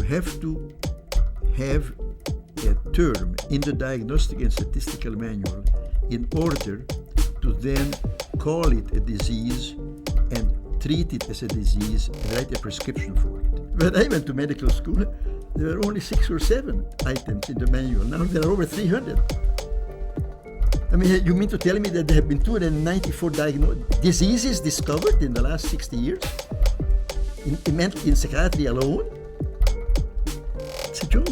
have to have a term in the Diagnostic and Statistical Manual in order to then call it a disease and treat it as a disease and write a prescription for it. When I went to medical school, there were only 6 or 7 items in the manual. Now there are over 300. I mean, you mean to tell me that there have been 294 diseases discovered in the last 60 years? In psychiatry alone? It's a joke.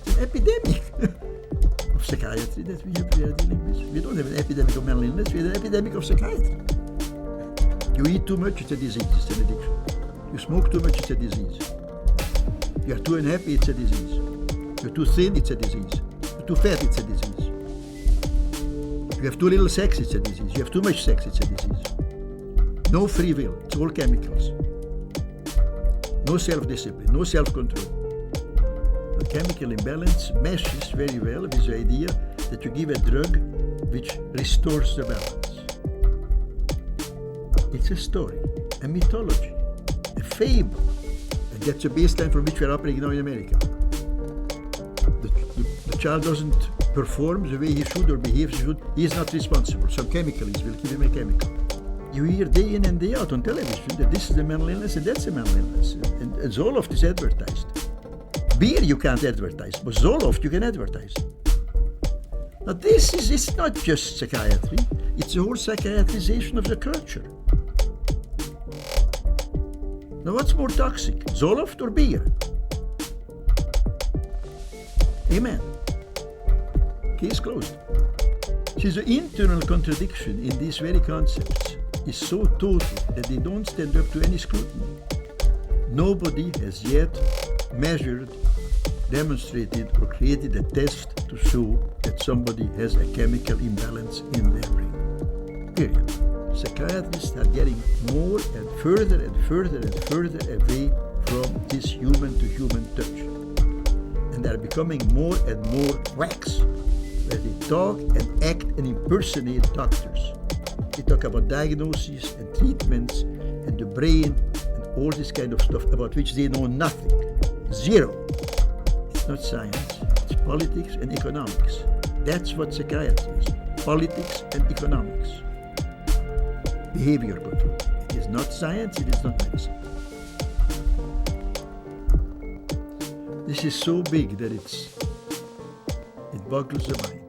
It's an epidemic of psychiatry that we are dealing with. We don't have an epidemic of mental illness, we have an epidemic of psychiatry. You eat too much, it's a disease, it's an addiction. You smoke too much, it's a disease. You are too unhappy, it's a disease. You're too thin, it's a disease. You're too fat, it's a disease. You have too little sex, it's a disease. You have too much sex, it's a disease. No free will, it's all chemicals. No self-discipline, no self-control. The chemical imbalance meshes very well with the idea that you give a drug which restores the balance. It's a story, a mythology, a fable. And that's a baseline from which we are operating now in America. The child doesn't perform the way he should or behaves he should. He is not responsible. Some chemical will give him a chemical. You hear day in and day out on television that this is a mental illness and that's a mental illness. And Zoloft is advertised. Beer you can't advertise, but Zoloft you can advertise. Now it's not just psychiatry, it's the whole psychiatrization of the culture. Now what's more toxic, Zoloft or beer? Amen. Case closed. See, the internal contradiction in these very concepts is so total that they don't stand up to any scrutiny. Nobody has yet measured, demonstrated, or created a test to show that somebody has a chemical imbalance in their brain. Period. Psychiatrists are getting more and further and further and further away from this human-to-human touch. And they are becoming more and more wax, where they talk and act and impersonate doctors. They talk about diagnoses and treatments and the brain and all this kind of stuff about which they know nothing. Zero. It's not science, it's politics and economics. That's what psychiatry is. Politics and economics. Behavior control. It is not science, it is not medicine. This is so big that it boggles the mind.